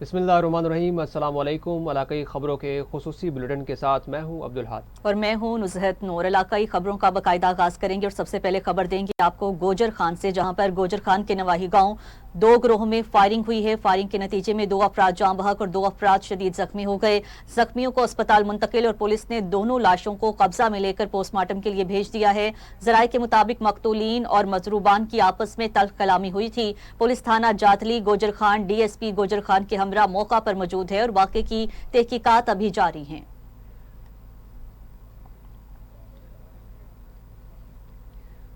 बिस्मिल्लाहिर्रहमानिर्रहीम। अस्सलाम वालेकुम। इलाकाई खबरों के खुसूसी बुलेटिन के साथ मैं हूं अब्दुल हाद और मैं हूं नुज़हत नूर। इलाकाई खबरों का बाकायदा आगाज करेंगे और सबसे पहले खबर देंगे आपको गोजर खान से, जहां पर गोजर खान के नवाही गांव दो ग्रोह में फायरिंग हुई है। फायरिंग के नतीजे में 2 अफराद जाँ बहक और 2 अफराद शदीद जख्मी हो गए। जख्मियों को अस्पताल मुंतकिल और पुलिस ने दोनों लाशों को कब्जा में लेकर पोस्टमार्टम के लिए भेज दिया है। जराये के मुताबिक मकतूलीन और मजरूबान की आपस में तल्ख कलामी हुई थी। पुलिस थाना जातली गोजर खान DSP गोजर खान के हमरा मौका पर मौजूद है और वाक़े की तहकीकात अभी जारी हैं।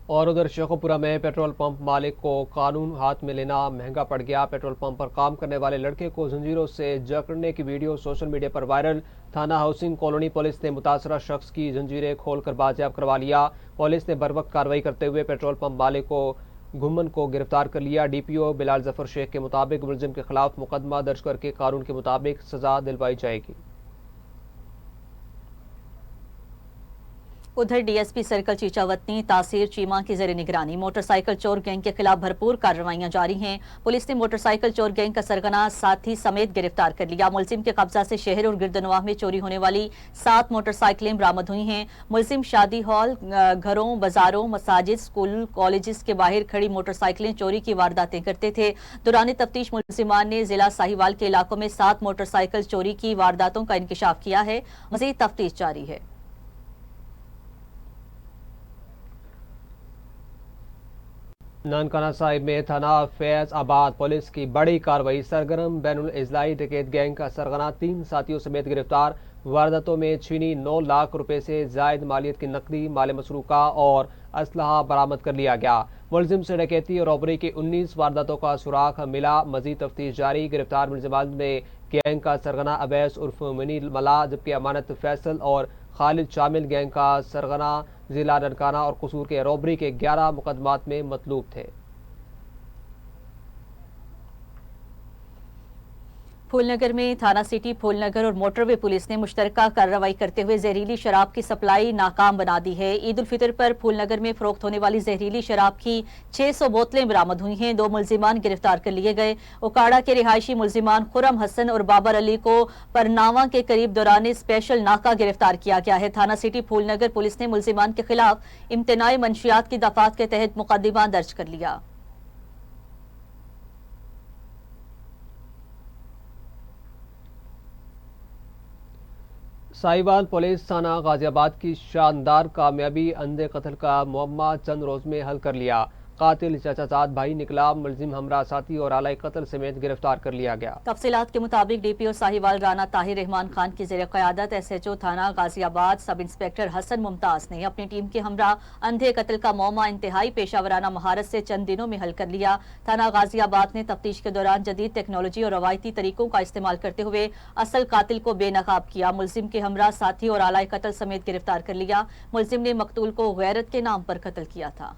और उधर शेखोपुरा में पेट्रोल पंप मालिक को कानून हाथ में लेना महंगा पड़ गया। पेट्रोल पंप पर काम करने वाले लड़के को जंजीरों से जकड़ने की वीडियो सोशल मीडिया पर वायरल। थाना हाउसिंग कॉलोनी पुलिस ने मुतासरा शख्स की जंजीरें खोलकर बाजियाब करवा लिया। पुलिस ने बरवक्त कार्रवाई करते हुए पेट्रोल पंप मालिक को घुमन को गिरफ्तार कर लिया। DPO बिलाल जफर शेख के मुताबिक मुलजिम के खिलाफ मुकदमा दर्ज करके कानून के मुताबिक सजा दिलवाई जाएगी। उधर DSP सर्कल चीचावतनी तासीर चीमा की जेर निगरानी मोटरसाइकिल चोर गैंग के खिलाफ भरपूर कार्रवाइयां जारी हैं। पुलिस ने मोटरसाइकिल चोर गैंग का सरगना साथी समेत गिरफ्तार कर लिया। मुलजिम के कब्जा से शहर और गिरदनवाह में चोरी होने वाली 7 मोटरसाइकिलें बरामद हुई हैं। मुलजिम शादी हॉल, घरों, बाजारों, मसाजिद, स्कूल, कॉलेज के बाहर खड़ी मोटरसाइकिलें चोरी की वारदातें करते थे। दौरान तफ्तीश मुलजिमान ने जिला साहिवाल के इलाकों में 7 मोटरसाइकिल चोरी की वारदातों का इंकशाफ किया है। मजीद तफ्तीश जारी है। ननकाना साहिब में थाना फैज आबाद पुलिस की बड़ी कार्रवाई। सरगर्म बैनुल इजलाई डकैत गैंग का सरगना 3 साथियों समेत गिरफ्तार। वारदातों में छीनी 9 लाख रुपए से जायद मालियत की नकदी, माल मसरूका और असलहा बरामद कर लिया गया। मुलजिम से डकैती और रॉबरी की 19 वारदातों का सुराग मिला। मजीद तफ्तीश जारी। गिरफ्तार मुलजिमान में गैंग का सरगना अवैस उर्फ मिनी मला, जबकि अमानत फैसल और खालिद शामिल। गैंग का सरगना जिला ननकाना और कसूर के रॉबरी के 11 मुकदमात में मतलूब थे। फूलनगर में थाना सिटी फूलनगर और मोटरवे पुलिस ने मुश्तरका कार्रवाई करते हुए जहरीली शराब की सप्लाई नाकाम बना दी है। ईद उल फितर पर फूलनगर में फरोख्त होने वाली जहरीली शराब की 600 बोतलें बरामद हुई हैं। 2 मुलजिमान गिरफ्तार कर लिए गए। उकाड़ा के रिहायशी मुलजिमान खुरम हसन और बाबर अली को परनावा के करीब दौरान स्पेशल नाका गिरफ्तार किया गया है। थाना सिटी फूलनगर पुलिस ने मुलजिमान के खिलाफ इम्तनाई मंशियात की दफात के तहत मुकदमा दर्ज कर लिया। साहिवाल पुलिस थाना गाजियाबाद की शानदार कामयाबी। अंधे कत्ल का मुअम्मा चंद रोज में हल कर लिया। कातिल चाचाजाद भाई निकला। मुलजिम हमरा साथी और आलाई कत्ल समेत गिरफ्तार कर लिया गया। तफसीलात के मुताबिक DPO साहिवाल राना ताहिर रहमान खान की जेर क़यादत SHO थाना गाजियाबाद सब इंस्पेक्टर हसन मुमताज ने अपनी टीम के हमरा अंधे कत्ल का मौमा इंतहाई पेशावराना महारत से चंद दिनों में हल कर लिया। थाना गाजियाबाद ने तफ्तीश के दौरान जदीद टेक्नोलॉजी और रवायती तरीकों का इस्तेमाल करते हुए असल कातिल को बेनकाब किया। मुलजिम के हमरा साथी और आलाई कत्ल समेत गिरफ्तार कर लिया। मुलजिम ने मकतूल को गैरत के नाम पर कत्ल किया था।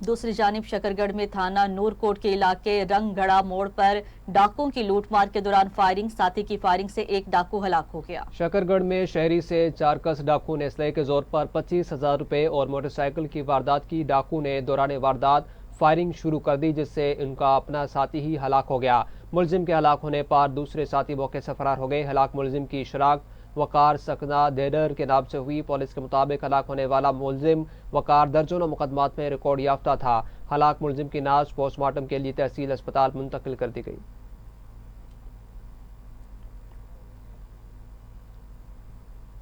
दूसरी जानिब शकरगढ़ में थाना नूरकोट के इलाके रंगगढ़ा मोड़ पर डाकुओं की लूटमार के दौरान फायरिंग, साथी की फायरिंग से एक डाकू हलाक हो गया। शकरगढ़ में शहरी से 4 कस डाकू ने असलहे के जोर पर 25,000 रुपए और मोटरसाइकिल की वारदात की। डाकू ने दौरान वारदात फायरिंग शुरू कर दी, जिससे उनका अपना साथी ही हलाक हो गया। मुलजिम के हलाक होने पर दूसरे साथी मौके से फरार हो गए। हलाक मुलजिम की शराक वकार सकना देडर के नाम से हुई। पुलिस के मुताबिक हलाक होने वाला मुलजिम वकार दर्जनों मुकदमात में रिकॉर्ड याफ्ता था। हलाक मुलजिम की नाश पोस्टमार्टम के लिए तहसील अस्पताल मुंतकिल कर दी गई।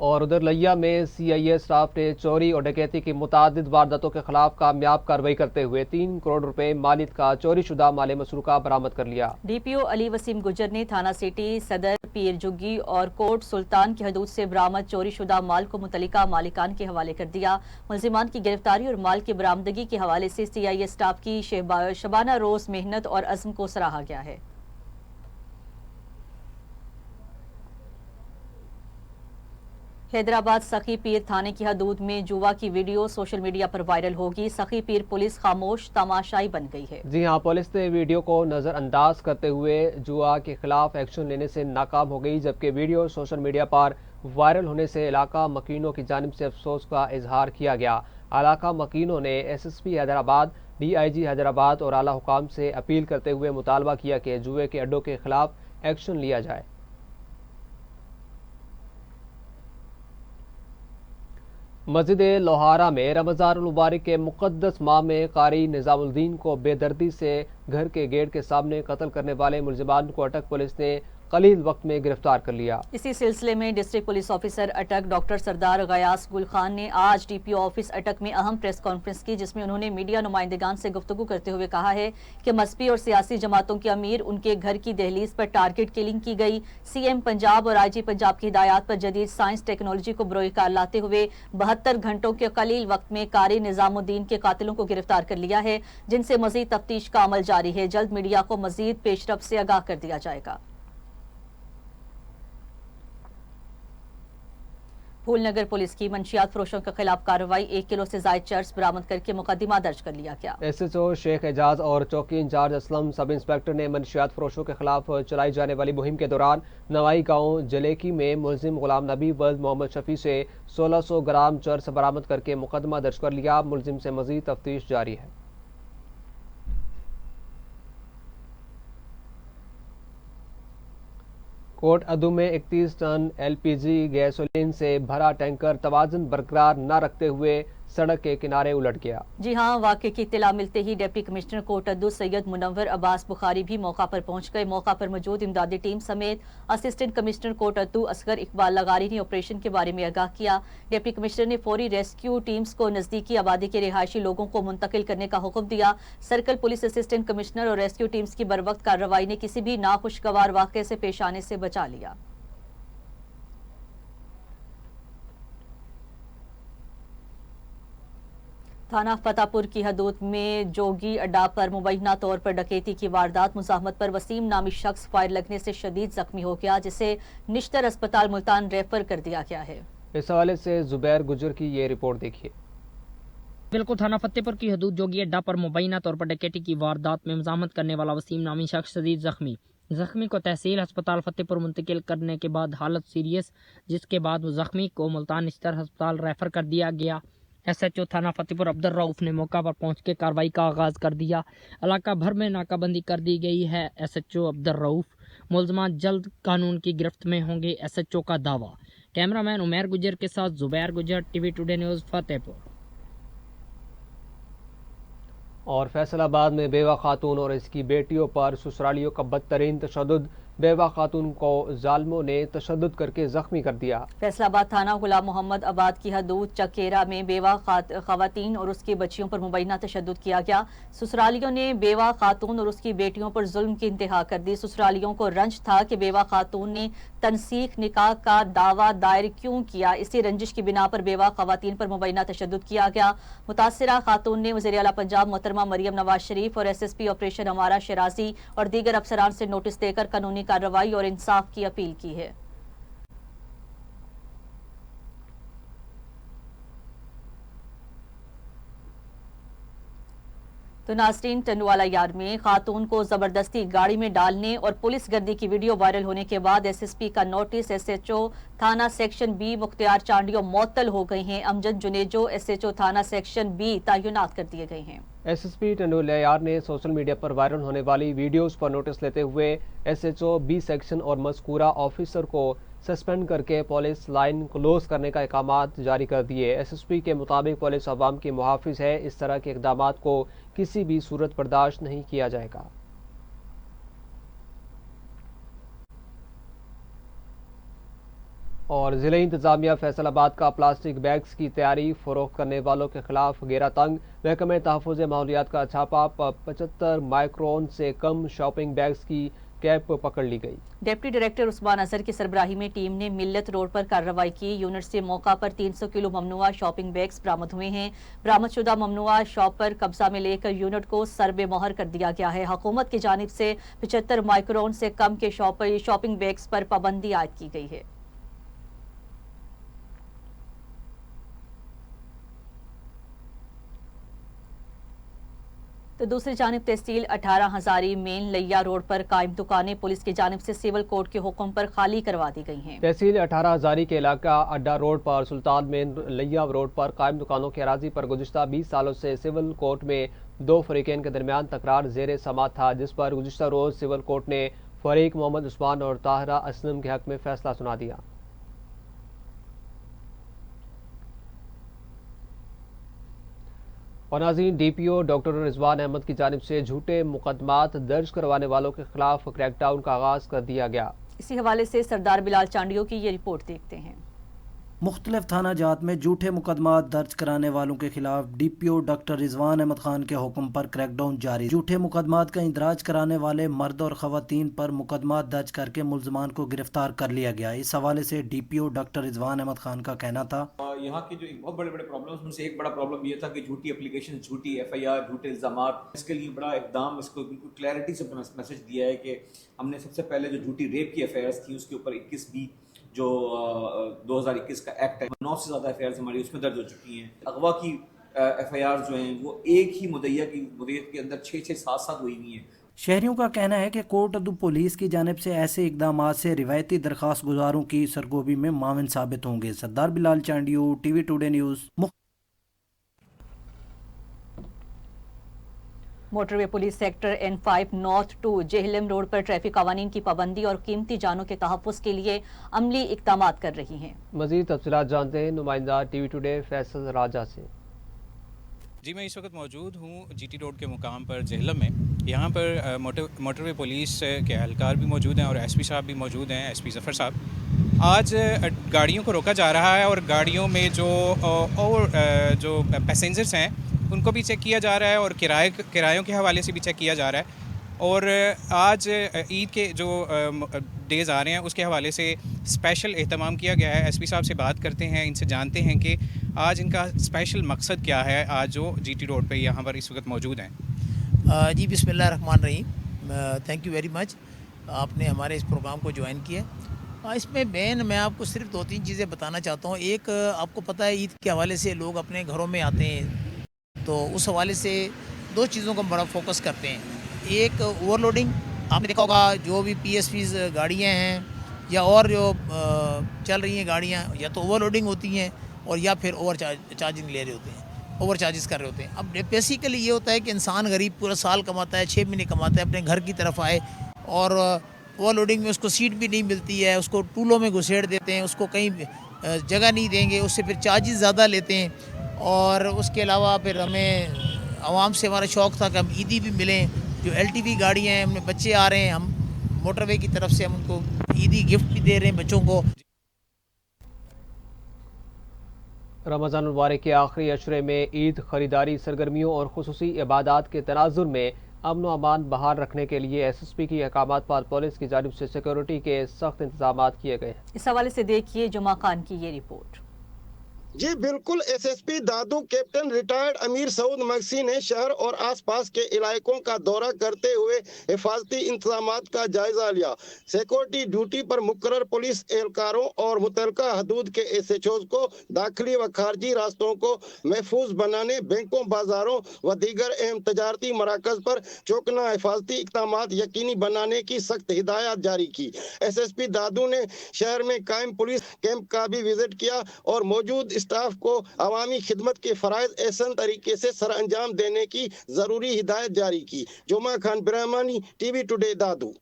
और उधर लिया में CIA स्टाफ ने चोरी और डकैती की मुतादिद वारदातों के खिलाफ कामयाब कार्रवाई करते हुए 3 करोड़ रुपए मालियत का चोरी शुदा माल मसरूका बरामद कर लिया। DPO अली वसीम गुजर ने थाना सिटी सदर पीर जुग्गी और कोट सुल्तान की हदूद से बरामद चोरी शुदा माल को मुतलिका मालिकान के हवाले कर दिया। मुलजिमान की गिरफ्तारी और माल की बरामदगी के हवाले से CIA स्टाफ की शबाना रोज मेहनत और अज़्म को सराहा गया है। हैदराबाद सखी पीर थाने की हदूद में जुआ की वीडियो सोशल मीडिया पर वायरल होगी। सखी पीर पुलिस खामोश तमाशाई बन गई है। जी हाँ, पुलिस ने वीडियो को नजरअंदाज करते हुए जुआ के खिलाफ एक्शन लेने से नाकाम हो गई, जबकि वीडियो सोशल मीडिया पर वायरल होने से इलाका मकीनों की जानिब से अफसोस का इजहार किया गया। इलाका मकीनों ने SSP हैदराबाद DIG हैदराबाद और आला हुकाम से अपील करते हुए मुतालबा किया कि जुए के अड्डों के खिलाफ एक्शन लिया जाए। मस्जिद लोहारा में रमज़ान मुबारक के मुक़द्दस माह में कारी निज़ामुद्दीन को बेदर्दी से घर के गेट के सामने कत्ल करने वाले मुलजिमान को अटक पुलिस ने कलील वक्त में गिरफ्तार कर लिया। इसी सिलसिले में डिस्ट्रिक्ट पुलिस ऑफिसर अटक डॉक्टर सरदार गयास गुल खान ने आज DPO ऑफिस अटक में अहम प्रेस कॉन्फ्रेंस की, जिसमें उन्होंने मीडिया नुमाइंदगान से गुफ्तगू करते हुए कहा है कि मजहबी और सियासी जमातों के अमीर उनके घर की दहलीज पर टारगेट किलिंग की गई। CM पंजाब और IG पंजाब की हिदायत पर जदीद साइंस टेक्नोलॉजी को बरोकार लाते हुए 72 घंटों के कलील वक्त में कारी निजामुद्दीन के कातिलों को गिरफ्तार कर लिया है, जिनसे मजीद तफ्तीश का अमल जारी है। जल्द मीडिया को मजीद पेशरफ से आगाह कर दिया जाएगा। फूलनगर पुलिस की मंशियात फरोशों के खिलाफ कार्रवाई, 1 किलो से जायद चर्स बरामद करके मुकदमा दर्ज कर लिया गया। SHO शेख एजाज और चौकी इंचार्ज असलम सब इंस्पेक्टर ने मंशियात फरोशों के खिलाफ चलाई जाने वाली मुहिम के दौरान नवाई गांव जलेकी में मुलजिम गुलाम नबी वल्द मोहम्मद शफी से 1600 ग्राम चर्स बरामद करके मुकदमा दर्ज कर लिया। मुलजिम से मजीद तफ्तीश जारी है। कोट अदू में 31 टन LPG गैसोलीन से भरा टैंकर तवाज़ुन बरकरार न रखते हुए सड़क के किनारे उलट गया। जी हां, वाक़े की इत्तला मिलते ही डिप्टी कमिश्नर कोट अद्दू सैयद मुनव्वर अब्बास बुखारी भी मौका पर पहुंच गए। मौका पर मौजूद इमदादी टीम समेत असिस्टेंट कमिश्नर कोट अद्दू असगर इकबाल लगारी ने ऑपरेशन के बारे में आगाह किया। डिप्टी कमिश्नर ने फौरी रेस्क्यू टीम्स को नजदीकी आबादी के रिहायशी लोगों को मुंतकिल करने का हुक्म दिया। सर्कल पुलिस असिस्टेंट कमिश्नर और रेस्क्यू टीम्स की बरवक्त कार्रवाई ने किसी भी नाखुशगवार वाक़े से पेश आने से बचा लिया। थाना फतेहपुर की हदूद में जोगी अड्डा पर मुबैना तौर पर डकैती की वारदात, मुज़ाहमत पर वसीम नामी शख्स फायर लगने से शदीद जख्मी हो गया, जिसे निश्तर अस्पताल मुल्तान रेफर कर दिया गया है। इस हवाले से जुबैर गुजर की ये रिपोर्ट देखिए। बिल्कुल थाना फतेहपुर की हदूद जोगी अड्डा पर मुबैना तौर पर डकैती की वारदात में मुज़ाहमत करने वाला वसीम नामी शख्स शदीद जख्मी को तहसील अस्पताल फतेहपुर मुंतकिल करने के बाद हालत सीरियस, जिसके बाद जख्मी को मुल्तान निश्तर अस्पताल रेफर कर दिया गया। SHO थाना फतेहपुर अब्दुल रऊफ ने मौका पर पहुंच के कार्रवाई का आगाज कर दिया। इलाका भर में नाकाबंदी कर दी गई है। SHO अब्दुल रऊफ मुलजमान जल्द कानून की गिरफ्त में होंगे, SHO का दावा। कैमरामैन उमैर गुजर के साथ जुबैर गुजर, TV टुडे न्यूज़ फतेहपुर। और फैसलाबाद में बेवा खातून और इसकी बेटियों पर ससुरालियों का बदतरीन तशद्दुद, बेवा खातून को जालिमों ने तशद्दुद करके जख्मी कर दिया। फैसलाबाद थाना गुलाम मोहम्मद आबाद की हदूद चकेरा में बेवा खवातीन और उसकी बच्चियों पर मुबैना तशद्दुद किया गया। ससुरालियों ने बेवा खातून और उसकी बेटियों पर जुल्म की इंतहा कर दी। ससुरालियों को रंज था कि बेवा खातून ने तनसीख निकाह का दावा दायर क्यों किया। इसी रंजिश की बिना पर बेवा खवातीन पर मुबैना तशद्दुद किया गया। मुतासिरा खातून ने वज़ीर आला पंजाब मोहतरमा मरियम नवाज शरीफ और SSP ऑपरेशन हमारा शराजी और दीगर अफसरान से नोटिस देकर कानूनी कार्रवाई और इंसाफ की अपील की है। तो नाज़रीन, टंडवाला यार्ड में खातून को जबरदस्ती गाड़ी में डालने और पुलिस गर्दी की वीडियो वायरल होने के बाद SSP का नोटिस SHO थाना सेक्शन B मुख्तियार चांडियो मुअत्तल हो गए हैं। अमजद जुनेजो SHO थाना सेक्शन B तैनात कर दिए गए हैं। SSP टंडवाला यार्ड ने सोशल मीडिया पर वायरल होने वाली वीडियोस पर नोटिस लेते हुए SHO B सेक्शन और मज़कूरा ऑफिसर को सस्पेंड करके पुलिस लाइन क्लोज करने का अहकामात जारी कर दिए। SSP के मुताबिक पुलिस अवाम की मुहाफिज है, इस तरह के इक़दामात को किसी भी सूरत बर्दाश्त नहीं किया जाएगा। और ज़िला इंतज़ामिया फैसलाबाद का प्लास्टिक बैग्स की तैयारी फ़रोख्त करने वालों के खिलाफ घेरा तंग, महकमे तहफ़्फ़ुज़ माहौलियात का छापा, 75 माइक्रोन से कम शॉपिंग बैग्स की कैप पकड़ ली गई। डिप्टी डायरेक्टर उस्मान अजहर की सरबराही में टीम ने मिल्लत रोड पर कार्रवाई की। यूनिट से मौका पर 300 किलो ममनुआ शॉपिंग बैग्स बरामद हुए हैं। बरामदशुदा ममनुआ शॉप पर कब्जा में लेकर यूनिट को सरबे मोहर कर दिया गया है। हुकूमत की जानिब से 75 माइक्रोन से कम के शॉपिंग बैग्स पर पाबंदी आयद की गई है। तो दूसरी जानिब तहसील 18 हजारी मेन लिया रोड पर कायम दुकानें पुलिस की जानिब से सिविल कोर्ट के हुक्म पर खाली करवा दी गई हैं। तहसील 18 हजारी के इलाका अड्डा रोड पर सुल्तान मेन लिया रोड पर कायम दुकानों की अराजी पर गुज़िश्ता 20 सालों से सिविल कोर्ट में दो फरीकैन के दरमियान तकरार जेर समात था, जिस पर गुज़िश्ता रोज सिविल कोर्ट ने फरीक मोहम्मद उस्मान और ताहिरा असलम के हक में फैसला सुना दिया। और नाज़रीन, DPO डॉक्टर रिजवान अहमद की जानिब से झूठे मुकदमात दर्ज करवाने वालों के खिलाफ क्रैकडाउन का आगाज कर दिया गया। इसी हवाले से सरदार बिलाल चांडियों की ये रिपोर्ट देखते हैं। मुख्तलिफ थाना जात में झूठे मुकदमात दर्ज कराने वालों के खिलाफ DPO डॉक्टर रिजवान अहमद खान के हुक्म पर क्रैकडाउन जारी। झूठे मुकदमात का इंदराज कराने वाले मर्द और खवातीन पर मुकदमात दर्ज करके मुल्ज़मान को गिरफ्तार कर लिया गया। इस हवाले से DPO डॉक्टर रिजवान अहमद खान का कहना था, यहाँ की जो एक बहुत बड़े बड़े प्रॉब्लम्स में से एक बड़ा प्रॉब्लम ये था कि झूठी एप्लीकेशन, झूठी FIR, झूठे इल्ज़ामात। इसके लिए बड़ा इकदाम, इसको बिल्कुल क्लैरिटी से मैसेज दिया है कि हमने सबसे पहले जो झूठी रेप की FIRs थी उसके ऊपर 21B जो 2021 का एक्ट है, 9 से ज़्यादा FIRs हमारी उसमें दर्ज हो चुकी हैं। अगवा की FIRs जो हैं वो एक ही मुद्दइया की मुद्दत के अंदर 6-6, 7-7 हुई हुई हैं। शहरियों का कहना है कि कोट अदू पुलिस की जानिब से ऐसे इकदाम से रिवायती दरख्वास्त गुजारों की सरगोबी में माविन साबित होंगे। Sardar Bilal Chandio, TV today news. Motorway police sector N5 north 2 Jhelum road पर ट्रैफिक कवानीन की पाबंदी और कीमती जानों के तहफ़्फ़ुज़ के लिए अमली इक़दामात कर रही हैं। मज़ीद तफ़सीलात जानते हैं नुमाइंदा TV टुडे फैसल राजा से। जी, मैं इस वक्त मौजूद हूँ GT रोड के मुकाम पर जेहलम में। यहाँ पर मोटरवे पुलिस के एहलकार भी मौजूद हैं और SP साहब भी मौजूद हैं, SP ज़फ़र साहब। आज गाड़ियों को रोका जा रहा है और गाड़ियों में जो पैसेंजर्स हैं उनको भी चेक किया जा रहा है और किरायों के हवाले से भी चेक किया जा रहा है। और आज ईद के जो डेज़ आ रहे हैं उसके हवाले से स्पेशल एहतमाम किया गया है। SP साहब से बात करते हैं, इनसे जानते हैं कि आज इनका स्पेशल मकसद क्या है, आज जो GT रोड पे यहाँ पर इस वक्त मौजूद हैं। जी, बिस्मिल्लाहिर्रहमानिर्रहीम। थैंक यू वेरी मच, आपने हमारे इस प्रोग्राम को ज्वाइन किया। इसमें मैं आपको सिर्फ 2-3 चीज़ें बताना चाहता हूँ। एक, आपको पता है ईद के हवाले से लोग अपने घरों में आते हैं, तो उस हवाले से 2 चीज़ों को बड़ा फोकस करते हैं। एक, ओवरलोडिंग। आपने देखा होगा जो भी PSVs गाड़ियाँ हैं या और जो चल रही हैं गाड़ियाँ, या तो ओवरलोडिंग होती हैं और या फिर चार्जिंग ले रहे होते हैं, ओवर चार्जेस कर रहे होते हैं। अब बेसिकली ये होता है कि इंसान गरीब पूरा साल कमाता है, 6 महीने कमाता है, अपने घर की तरफ आए और ओवरलोडिंग में उसको सीट भी नहीं मिलती है, उसको टूलों में घुसेड़ देते हैं, उसको कहीं जगह नहीं देंगे, उससे फिर चार्जेस ज़्यादा लेते हैं। और उसके अलावा फिर हमें आवाम से हमारा शौक़ था कि हम ईदी भी मिलें। जो LTV गाड़ियाँ हैं, हमने बच्चे आ रहे हैं, हम मोटरवे की तरफ से हम उनको ईदी गिफ्ट भी दे रहे हैं बच्चों को। रमज़ान मुबारक के आखिरी अशरे में ईद खरीदारी सरगर्मियों और खुसूसी इबादात के तनाजुर में अमन व अमान बहाल रखने के लिए SSP की अहकामात पर पुलिस की जानिब से सिक्योरिटी के सख्त इंतजाम किए गए हैं। इस हवाले से देखिए जुमा खान की ये रिपोर्ट। जी बिल्कुल, SSP दादू कैप्टन रिटायर्ड अमीर सऊद मक्सी ने शहर और आसपास के इलाकों का दौरा करते हुए हिफाजती इंतजामात का जायजा लिया। सिक्योरिटी ड्यूटी पर मुकर्रर पुलिस एहलकारों और मुतलका हदूद के SHOs को दाखिली व खारजी रास्तों को महफूज बनाने, बैंकों, बाजारों व दीगर अहम तजारती मराकज पर चौकना हिफाजती इक़दामात यकीनी बनाने की सख्त हिदायत जारी की। SSP दादू ने शहर में कायम पुलिस कैंप का भी विजिट किया और मौजूद स्टाफ को अवामी खिदमत के फराइज एहसन तरीके से सर अंजाम देने की जरूरी हिदायत जारी की। जुमा खान ब्रह्मानी, TV टुडे दादू।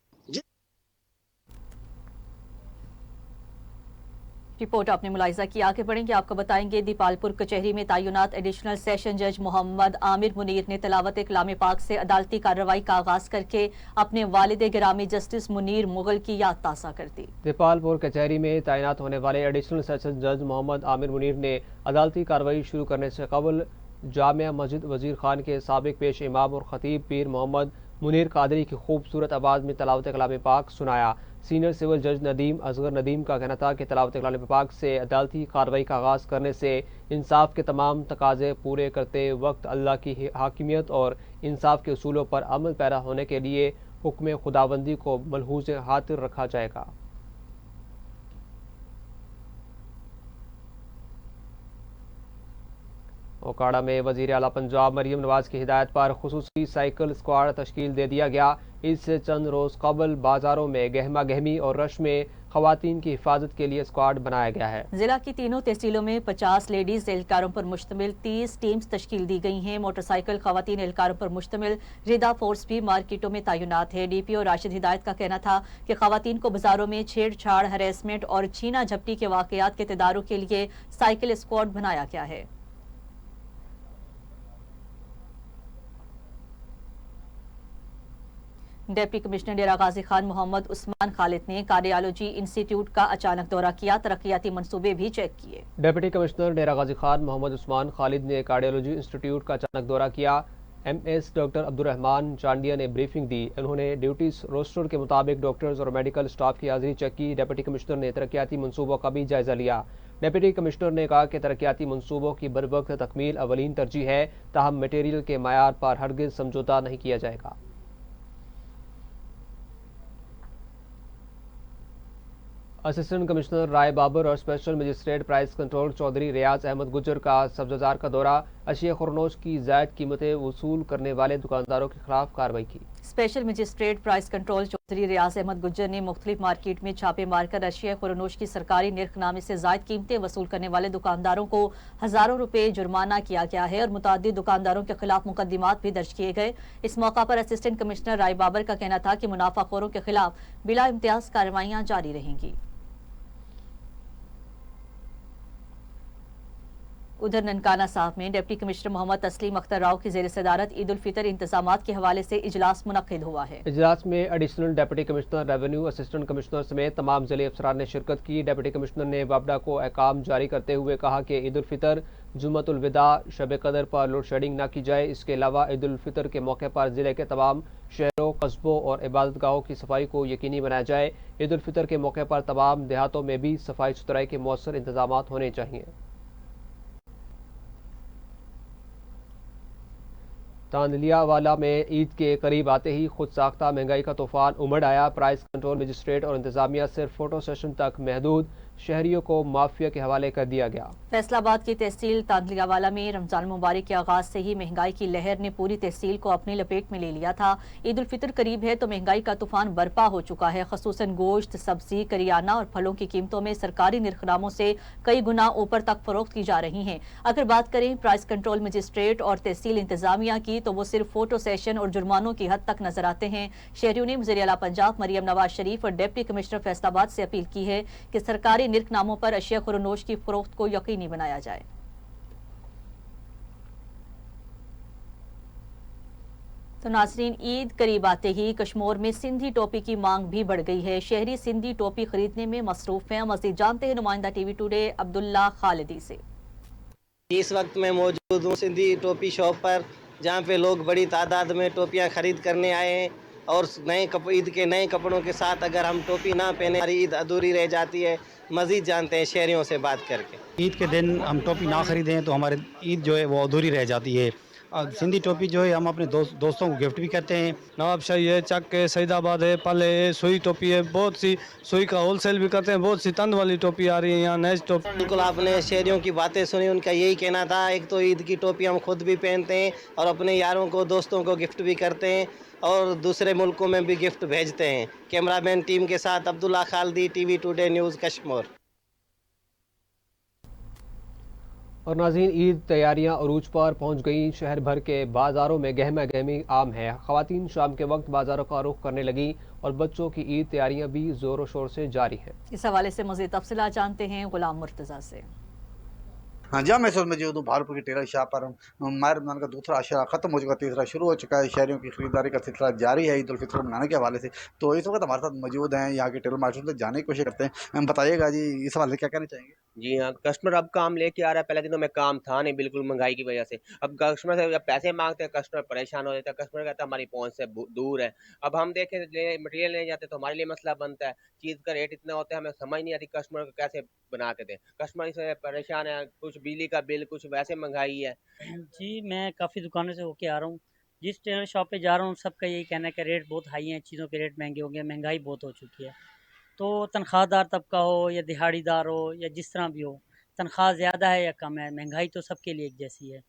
रिपोर्ट आपने मुलाहिजा की। आगे बढ़ेंगे, आपको बताएंगे दीपालपुर कचहरी में तैनात एडिशनल सेशन जज मोहम्मद आमिर मुनीर ने तलावत कलाम पाक से अदालती कार्रवाई का आगाज करके अपने वालिद गिरामी जस्टिस मुनीर मुगल की याद ताज़ा कर दी। दीपालपुर कचहरी में तैनात होने वाले एडिशनल सेशन जज मोहम्मद आमिर मुनीर ने अदालती कार्रवाई शुरू करने से कबल जामिया मस्जिद वजीर खान के साबिक पेश इमाम और खतीब पीर मोहम्मद मुनीर कादरी की खूबसूरत आवाज़ में तलावत कलाम पाक सुनाया। सीनियर सिविल जज नदीम असगर नदीम का कहना था कि तलावत कलाम पाक से अदालती कार्रवाई का आगाज़ करने से इंसाफ के तमाम तकाजे पूरे करते वक्त अल्लाह की हाकिमियत और इंसाफ के उसूलों पर अमल पैरा होने के लिए हुक्म खुदाबंदी को मलहूज़ खातिर रखा जाएगा। ओकाड़ा में वजीर आला पंजाब मरीम नवाज की हिदायत पर खुसूसी साइकिल स्क्वाड तश्कील दे दिया गया। इससे चंद रोज कबल बाजारों में गहमा गहमी और रश में खवातीन की हिफाजत के लिए स्क्वाड बनाया गया है। जिला की तीनों तहसीलों में 50 लेडीज एहलकारों पर मुश्तमिल 30 टीम्स तश्कील दी गई हैं। मोटरसाइकिल खवातीन एहलकारों पर मुश्तमिल रिदा फोर्स भी मार्केटों में तैनात है। DPO राशिद हिदायत का कहना था कि खवातीन को बाजारों में छेड़छाड़, हरेसमेंट और छीना झपटी के वाकयात के तदारुक के लिए साइकिल स्क्वाड बनाया गया है। डिप्टी कमिश्नर डेरा गाजी खान मोहम्मद उस्मान खालिद ने कार्डियोलॉजी इंस्टीट्यूट का अचानक दौरा किया, तरक्याती मंसूबे भी चेक किए। डिप्टी कमिश्नर डेरा गाजी खान मोहम्मद उस्मान खालिद ने कार्डियोलॉजी इंस्टीट्यूट का अचानक दौरा किया। MS डॉक्टर अब्दुर्रहमान चांडिया ने ब्रीफिंग दी। उन्होंने ड्यूटी रोस्टर के मुताबिक डॉक्टर्स और मेडिकल स्टाफ की हाजिरी चेक की। डिप्टी कमिश्नर ने तरक्याती मंसूबों का भी जायजा लिया। डिप्टी कमिश्नर ने कहा कि तरक्याती मंसूबों की बरवक्त तकमील अवलीन तरजीह है, ताहम मटेरियल के मयार पर हरगिज समझौता नहीं किया जाएगा। असिस्टेंट कमिश्नर राय बाबर और special magistrate price control Chaudhry Riaz Ahmed Gujjar का सब्जाजार का दौरा। अशिया खुरनोश की जायद कीमतें वसूल करने वाले दुकानदारों के खिलाफ कार्रवाई की। Special magistrate price control Chaudhry Riaz Ahmed Gujjar ने मुख्तलिफ मार्केट में छापे मारकर अशिया खुरनोश की सरकारी निर्खनामे से जायद कीमतें वसूल करने वाले दुकानदारों को हजारों रुपए जुर्माना किया गया है और मुतादिद दुकानदारों के खिलाफ मुकदमात भी दर्ज किए गए। इस मौका पर असिस्टेंट कमिश्नर राय बाबर का कहना था कि मुनाफाखोरों के खिलाफ बिला इम्तियाज कार्रवाइयां जारी रहेंगी। उधर ननकाना साहब में डिप्टी कमिश्नर मोहम्मद तस्लीम अख्तर राव की जेर सदारत ईद उल फितर इंतजामात के हवाले से इजलास मुनक्किद हुआ है। इजलास में additional deputy commissioner revenue, assistant commissioner समेत तमाम जिले अफसरान ने शिरकत की। डिप्टी कमिश्नर ने वापडा को अहकाम जारी करते हुए कहा कि ईद उल फितर, जुम्मतुल विदा, शब कदर पर लोड शेडिंग न की जाए। इसके अलावा ईद उल फितर के मौके पर जिले के तमाम शहरों, कस्बों और इबादत गाहों की सफाई को यकीनी बनाया जाए। ईद उल फितर के मौके पर तमाम देहातों में भी सफाई सुथराई के मौसर इंतजाम होने चाहिए। तांदलियावाला में ईद के करीब आते ही खुद साख्ता महंगाई का तूफान उमड़ आया। प्राइस कंट्रोल मजिस्ट्रेट और इंतजामिया सिर्फ फोटो सेशन तक महदूद, शहरियों को माफिया के हवाले कर दिया गया। फैसलाबाद की तहसील तांदलियावाला में रमजान मुबारक के आगाज से ही महंगाई की लहर ने पूरी तहसील को अपनी लपेट में ले लिया था। ईद उल फितर करीब है तो महंगाई का तूफान बर्पा हो चुका है। खसूसन गोश्त, सब्जी, करियाना और फलों की कीमतों में सरकारी निर्खनामों से कई गुना ऊपर तक फरोख्त की जा रही हैं। अगर बात करें प्राइस कंट्रोल मजिस्ट्रेट और तहसील इंतजामिया की तो वो सिर्फ फोटो सेशन और जुर्मानों की हद तक नजर आते हैं। शहरियों ने वज़ीर आला पंजाब मरियम नवाज शरीफ और डिप्टी कमिश्नर फैसलाबाद से अपील की है कि सरकारी निर्खनामों पर अशिया खुरनोश की फरोख्त को यकीनी बनाया जाए। तो नाज़रीन, ईद करीब आते ही कश्मीर में सिंधी टोपी की मांग भी बढ़ गई है। शहरी सिंधी टोपी खरीदने में मसरूफ हैं। मज़ीद जानते हैं नुमाइंदा TV टुडे अब्दुल्ला खालिदी से। इस वक्त मैं मौजूद हूँ सिंधी टोपी शॉप पर, जहाँ पे लोग बड़ी तादाद में टोपियाँ खरीद करने आए हैं और ईद के नए कपड़ों के साथ अगर हम टोपी ना पहने हमारी ईद अधूरी रह जाती है। मज़ीद जानते हैं शहरियों से बात करके। ईद के दिन हम टोपी ना खरीदें तो हमारी ईद जो है वो अधूरी रह जाती है। सिंधी टोपी जो है हम अपने दोस्तों को गिफ्ट भी करते हैं। नवाबशाही है, चक है, सईदाबाद है, पले है, सुई टोपी है, बहुत सी सुई का होलसेल भी करते हैं। बहुत सी तंद वाली टोपी आ रही है यहाँ, नेज टोपी। बिल्कुल आपने शहरियों की बातें सुनी, उनका यही कहना था। एक तो ईद की टोपी हम खुद भी पहनते हैं और अपने यारों को, दोस्तों को गिफ्ट भी करते हैं और दूसरे मुल्कों में भी गिफ्ट भेजते हैं। कैमरामैन टीम के साथ Abdullah Khalidi, TV today news Kashmir. और नाज़रीन, ईद तैयारियां अरूज पर पहुंच गई। शहर भर के बाजारों में गहमा गहमी आम है। खवातीन शाम के वक्त बाजारों का रुख करने लगी और बच्चों की ईद तैयारियां भी जोरों शोर से जारी है। इस हवाले से मज़ीद तफसीलात जानते हैं गुलाम मुर्तज़ा से। हाँ जी, मैं मौजूद हूँ भालपुर की टेलर शॉप पर। माह रमज़ान का दूसरा अशरा ख़त्म हो चुका, तीसरा शुरू हो चुका है। शहरियों की खरीदारी का सिलसिला जारी है ईद उल फितर मनाने के हवाले से। तो इस वक्त हमारे साथ मौजूद हैं यहाँ के टेलर मार्केट में, जाने की कोशिश करते हैं। बताइएगा जी, इस हवाले से क्या कहना चाहेंगे? जी हाँ, कस्टमर अब काम लेके आ रहा है। पहले दिनों में काम था नहीं, बिल्कुल महंगाई की वजह से। अब कस्टमर से जब पैसे मांगते हैं कस्टमर परेशान हो जाता है। कस्टमर कहता है हमारी पहुंच से दूर है। अब हम देखें मटेरियल लेने जाते तो हमारे लिए मसला बनता है। चीज़ का रेट इतना होता है, हमें समझ नहीं आती कस्टमर को कैसे बना के दें। कस्टमर इससे परेशान है, कुछ बिजली का बिल, कुछ वैसे महंगाई है। जी, मैं काफ़ी दुकानों से होके आ रहा हूँ। जिस टेलर शॉप पे जा रहा हूँ सबका यही कहना है कि रेट बहुत हाई हैं, चीज़ों के रेट महंगे हो गए, महंगाई बहुत हो चुकी है। तो तनख्वाहदार तबका हो या दिहाड़ीदार हो या जिस तरह भी हो, तनख्वाह ज़्यादा है या कम है, महंगाई तो सबके लिए एक जैसी है।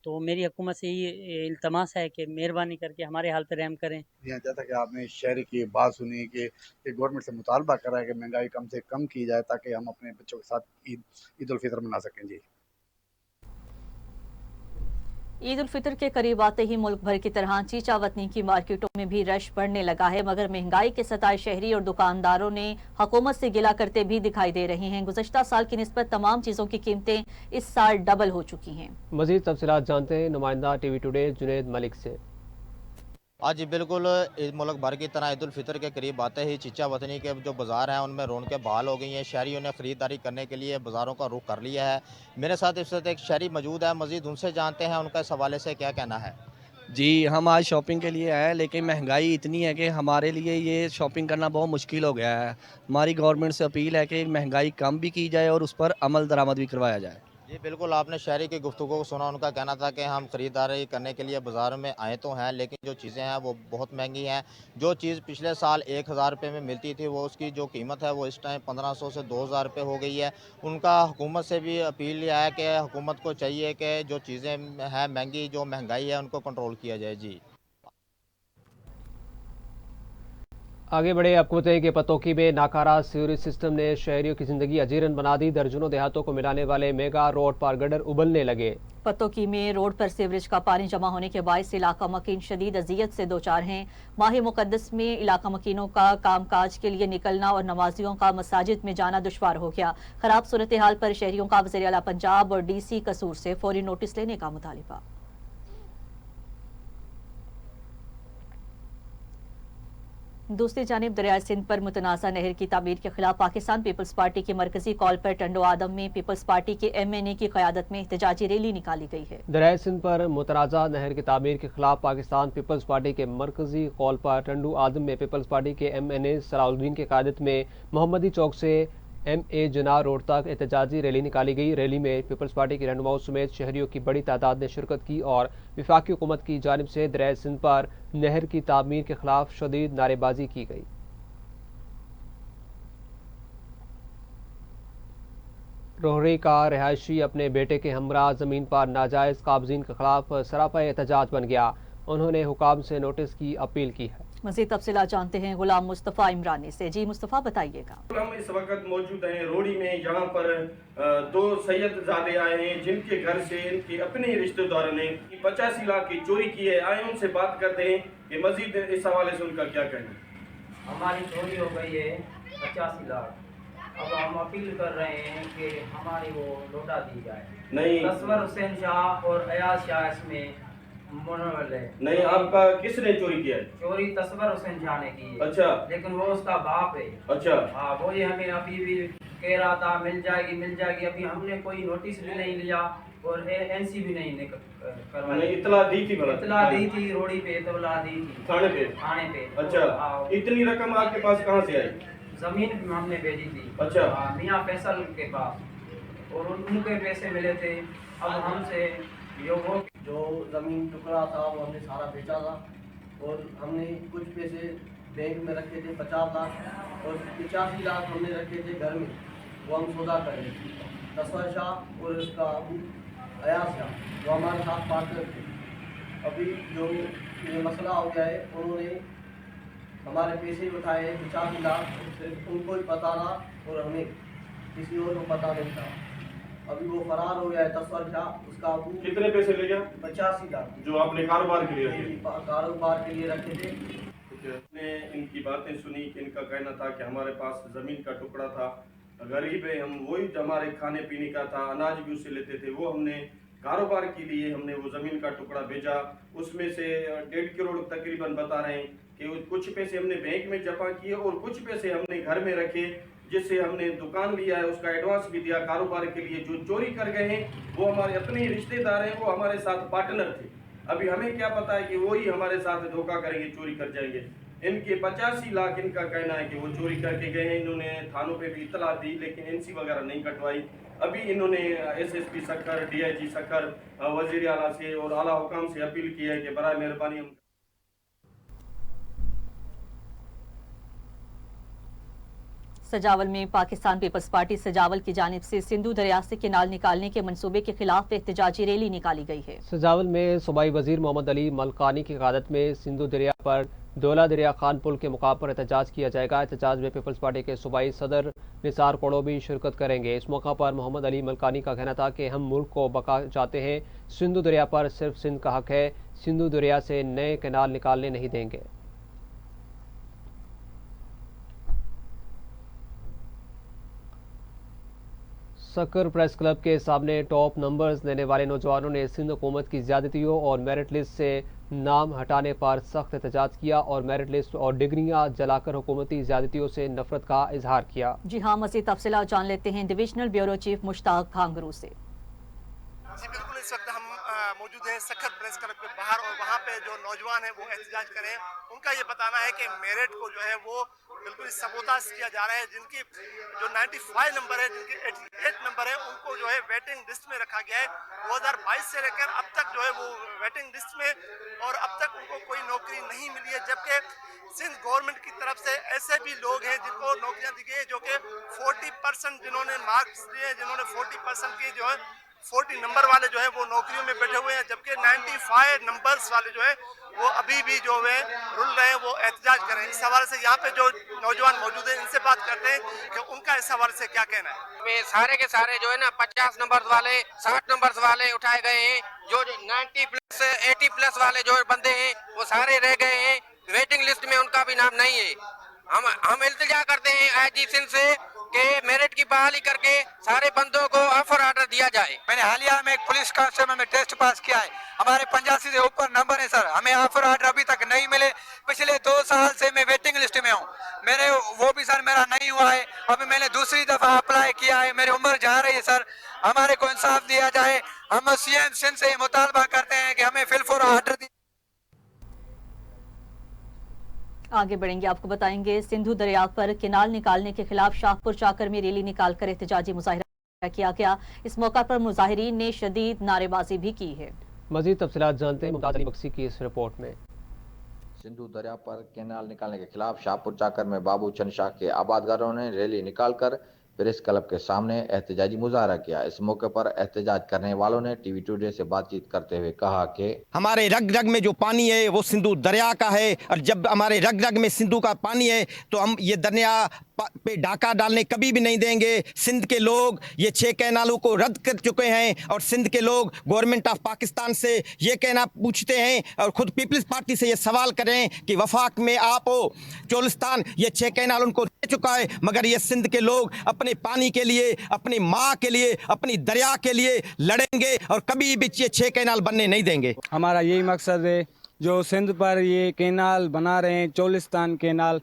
तो मेरी हुकूमत से ये इल्तमास है कि मेहरबानी करके हमारे हाल पे रहम करें। यहाँ जैसा कि आपने शहरी की बात सुनी कि गवर्नमेंट से मुतालबा कर रहा है कि महंगाई कम से कम की जाए ताकि हम अपने बच्चों के साथ ईद उल फितर मना सकें। जी, ईद उल फितर के करीब आते ही मुल्क भर की तरह चीचा वतनी की मार्केटों में भी रश बढ़ने लगा है, मगर महंगाई के सताए शहरी और दुकानदारों ने हुकूमत से गिला करते भी दिखाई दे रहे हैं। गुज़श्ता साल की निस्बत तमाम चीज़ों की कीमतें इस साल डबल हो चुकी हैं। मज़ीद तफसीलात जानते हैं नुमाइंदा टीवी टुडे जुनैद मलिक से। आज बिल्कुल मुल्क भर की तरह ईद उल फितर के करीब आते ही चीचा वतनी के जो बाज़ार हैं उनमें रौनकें बहाल हो गई हैं। शहरियों ने ख़रीदारी करने के लिए बाज़ारों का रुख कर लिया है। मेरे साथ इस वक्त एक शहरी मौजूद है, मज़ीद उनसे जानते हैं उनका इस हवाले से क्या कहना है। जी, हम आज शॉपिंग के लिए आए, लेकिन महंगाई इतनी है कि हमारे लिए ये शॉपिंग करना बहुत मुश्किल हो गया है। हमारी गवर्नमेंट से अपील है कि महंगाई कम भी की जाए और उस पर अमल दरामद भी करवाया जाए। जी बिल्कुल, आपने शहरी की गुफ्तगू को सुना। उनका कहना था कि हम ख़रीदारी करने के लिए बाज़ार में आए तो हैं, लेकिन जो चीज़ें हैं वो बहुत महंगी हैं। जो चीज़ पिछले साल 1000 रुपये में मिलती थी वो उसकी जो कीमत है वो इस टाइम 1500 से 2000 रुपये हो गई है। उनका हुकूमत से भी अपील यह है कि हुकूमत को चाहिए कि जो चीज़ें हैं महंगी, जो महंगाई है उनको कंट्रोल किया जाए। जी आगे बढ़े, आपको बताएं कि पतोकी में नाकारा सीवरेज सिस्टम ने शहरियों की जिंदगी अजीरन बना दी। दर्जनों देहातों को मिलाने वाले मेगा रोड पर गटर उबलने लगे। पतोकी में रोड पर सीवरेज का पानी जमा होने के बायस इलाका मकीन शदीद अजियत से दो चार हैं। माह मुकद्दस में इलाका मकीनों का कामकाज के लिए निकलना और नमाजियों का मसाजिद में जाना दुश्वार हो गया। खराब सूरत हाल पर शहरियों का वज़ीर आला पंजाब और DC कसूर से फौरी नोटिस लेने का मुतालिबा। दूसरी जानिब दरियाए सिंध पर मुतनाज़ा नहर की तामीर के खिलाफ पाकिस्तान पीपल्स पार्टी की मरकजी कॉल पर टंडो आदम में पीपल्स पार्टी के MNA की क़यादत में एहतजाजी रैली निकाली गई है। दरियाए सिंध पर मुतनाज़ा नहर की तामीर के खिलाफ पाकिस्तान पीपल्स पार्टी के मरकजी कॉल पर टंडो आदम में पीपल्स पार्टी के MNA सलाउद्दीन की क़यादत में मोहम्मदी चौक से MA जना रोड तक एहतजाजी रैली निकाली गई। रैली में पीपल्स पार्टी के रहनुमाओं समेत शहरियों की बड़ी तादाद ने शिरकत की और वफाकी हुकूमत की जानिब से दरियाए सिंध पर नहर की तामीर के खिलाफ शदीद नारेबाजी की गई। रोहरी का रिहायशी अपने बेटे के हमरा ज़मीन पर नाजायज़ काबजीन के खिलाफ सरापा एहतजाज बन गया। उन्होंने हुकाम से नोटिस की अपील की है। मज़ीद तफसीलात जानते हैं गुलाम मुस्तफ़ा इमरानी से। जी मुस्तफ़ा, बताइएगा। हम इस वक्त मौजूद हैं रोहड़ी में। यहाँ पर दो सैयदजादे आए हैं जिनके घर से इनके अपने रिश्तेदारों ने 85 लाख की चोरी की है। आए उनसे बात करते हैं कि मजीद इस हवाले से उनका क्या कहना है। हमारी चोरी हो गई है 85 लाख। अब हम अपील कर रहे हैं कि हमारी वो लौटा दी जाए। नहीं, तस्वर हुसैन शाह और अयाज शाह इसमें नहीं, आपका किसने चोरी किया है? चोरी तस्वर हुसैन शाह ने की है। अच्छा, लेकिन वो उसका बाप है। अच्छा, हाँ, वो ही हमें अभी भी कह रहा था मिल जाएगी। अभी हमने कोई नोटिस भी नहीं लिया और NC भी नहीं करवाई। इतला दी थी? इतला दी थी, रोडी पे इतला दी थी, थाने पे। अच्छा, इतनी रकम आपके पास कहाँ से आई? जमीन हमने भेजी थी। अच्छा, मियाँ फैसल के पास, और उनके पैसे मिले थे। अब हमसे जो ज़मीन टुकड़ा था वो हमने सारा बेचा था और हमने कुछ पैसे बैंक में रखे थे 50 लाख और 85 लाख हमने रखे थे घर में। वो हम सौदा कर रहे थे। तस्वर शाह और उसका अबू अयाज शाह जो हमारे साथ पार्टनर थे। अभी जो ये मसला हो गया है, उन्होंने हमारे पैसे उठाए 85 लाख, सिर्फ उनको ही पता था और हमें किसी और को पता नहीं था। अभी वो फरार हो गया है तस्वर शाह। उसका अबू कितने पैसे ले गया? 85 लाख जो आपने कारोबार के लिए रखे थे। ने इनकी बातें सुनी कि इनका कहना था कि हमारे पास ज़मीन का टुकड़ा था, गरीब है हम, वही हमारे खाने पीने का था, अनाज भी उससे लेते थे। वो हमने कारोबार के लिए हमने वो ज़मीन का टुकड़ा भेजा। उसमें से 1.5 करोड़ तकरीबन बता रहे हैं कि कुछ पैसे हमने बैंक में जमा किए और कुछ पैसे हमने घर में रखे, जिससे हमने दुकान लिया है, उसका एडवांस भी दिया कारोबार के लिए। जो चोरी कर गए हैं वो हमारे अपने ही रिश्तेदार हैं, वो हमारे साथ पार्टनर थे। अभी हमें क्या पता है कि वही हमारे साथ धोखा करेंगे, चोरी कर जाएंगे। इनके 85 लाख इनका कहना है कि वो चोरी करके गए हैं। इन्होंने थानों पे भी इतला दी लेकिन NC वगैरह नहीं कटवाई। अभी इन्होंने SSP सक्खर, DIG सक्खर, वज़ीर आला से और आला हुकाम से अपील की है कि बराए मेहरबानी सजावल में पाकिस्तान पीपल्स पार्टी सजावल की जानिब से सिंधु दरिया से केनाल निकालने के मंसूबे के खिलाफ एहतजाजी रैली निकाली गई है। सजावल में सूबाई वजीर मोहम्मद अली मलकानी की क़यादत में सिंधु दरिया पर दौला दरिया खान पुल के मुकाम पर एहतजाज किया जाएगा। एहतजाज में पीपल्स पार्टी के सूबाई सदर निसार कोड़ो भी शिरकत करेंगे। इस मौका पर मोहम्मद अली मलकानी का कहना था कि हम मुल्क को बका चाहते हैं, सिंधु दरिया पर सिर्फ सिंध का हक है, सिंधु दरिया से नए केनाल निकालने नहीं देंगे। सक्कर प्रेस क्लब के सामने टॉप नंबर्स लेने वाले नौजवानों ने सिंध हुकूमत की ज्यादतियों और मेरिट लिस्ट से नाम हटाने पर सख्त एहतजाज किया और मेरिट लिस्ट और डिग्रियां जलाकर हुकूमती ज्यादतियों से नफरत का इजहार किया। जी हाँ, मज़ीद तफसीलात जान लेते हैं डिविजनल ब्यूरो चीफ मुश्ताक खांगरू से। जी बिल्कुल, इस वक्त हम मौजूद हैं सक्कर प्रेस क्लब के बाहर और वहाँ पे जो नौजवान हैं वो एहतजाज करें। उनका ये बताना है कि मेरिट को जो है वो बिल्कुल सबोताज किया जा रहा है। जिनकी जो 95 नंबर है, जिनके 88 नंबर है, उनको जो है वेटिंग लिस्ट में रखा गया है। 2022 से लेकर अब तक जो है वो वेटिंग लिस्ट में और अब तक उनको कोई नौकरी नहीं मिली है। जबकि सिंध गवर्नमेंट की तरफ से ऐसे भी लोग हैं जिनको नौकरियाँ दी गई है, जो कि 40% जिन्होंने मार्क्स दिए, जिन्होंने 40% की जो है 40 नंबर वाले जो है वो नौकरियों में बैठे हुए हैं। जबकि 95 नंबर्स वाले जो है वो अभी भी जो है रुल रहे हैं, वो एहतजाज करें। इस हवाले से यहाँ पे जो नौजवान मौजूद हैं इनसे बात करते हैं कि उनका इस हवाले से क्या कहना है। वे सारे के सारे जो है ना 50 नंबर वाले, 60 नंबर वाले उठाए गए हैं। जो 90 प्लस 80 प्लस वाले जो बंदे हैं वो सारे रह गए हैं। वेटिंग लिस्ट में उनका भी नाम नहीं है। हम इल्तिजा करते हैं आईजी सिंध से कि मेरिट की बहाली करके सारे बंदों को ऑफर ऑर्डर दिया जाए। मैंने हालिया में एक पुलिस कांस्टेबल में टेस्ट पास किया है, हमारे 85 से ऊपर नंबर है सर। हमें ऑफर ऑर्डर अभी तक नहीं मिले। पिछले 2 साल से मैं वेटिंग लिस्ट में हूँ, मेरे वो भी सर मेरा नहीं हुआ है। अभी मैंने दूसरी दफा अप्लाई किया है, मेरी उम्र जा रही है सर। हमारे को इंसाफ दिया जाए। हम सीएम सिंध से मुतालबा करते हैं कि हमें फिलफोर ऑर्डर दिया। आगे बढ़ेंगे, आपको बताएंगे सिंधु दरिया पर केनाल निकालने के खिलाफ शाहपुर चाकर में रैली निकालकर एहतजाजी मुजाहिरा किया गया। इस मौका पर मुजाहिरीन ने शदीद नारेबाजी भी की है। मजीद तफसीलात जानते हैं मुमताज अली बख्शी की इस रिपोर्ट में। सिंधु दरिया पर केनाल निकालने के खिलाफ शाहपुर चाकर में बाबू चंद शाह के आबादगारों ने रैली निकालकर प्रेस क्लब के सामने एहतजाजी मुजाहरा किया। इस मौके पर एहतजाज करने वालों ने टीवी टुडे से बातचीत करते हुए कहा कि हमारे रग रग में जो पानी है वो सिंधु दरिया का है, और जब हमारे रग रग में सिंधु का पानी है तो हम ये दरिया पे डाका डालने कभी भी नहीं देंगे। सिंध के लोग ये 6 कैनालों को रद्द कर चुके हैं और सिंध के लोग गवर्नमेंट ऑफ पाकिस्तान से ये कहना पूछते हैं और खुद पीपल्स पार्टी से ये सवाल करें कि वफाक में आप हो, चोलिस्तान ये 6 कैनाल उनको दे चुका है, मगर ये सिंध के लोग अपने पानी के लिए, अपनी माँ के लिए, अपनी दरिया के लिए लड़ेंगे और कभी भी ये 6 कैनाल बनने नहीं देंगे। हमारा यही मकसद है, जो सिंध पर ये कैनाल बना रहे हैं, चोलिस्तान कैनाल,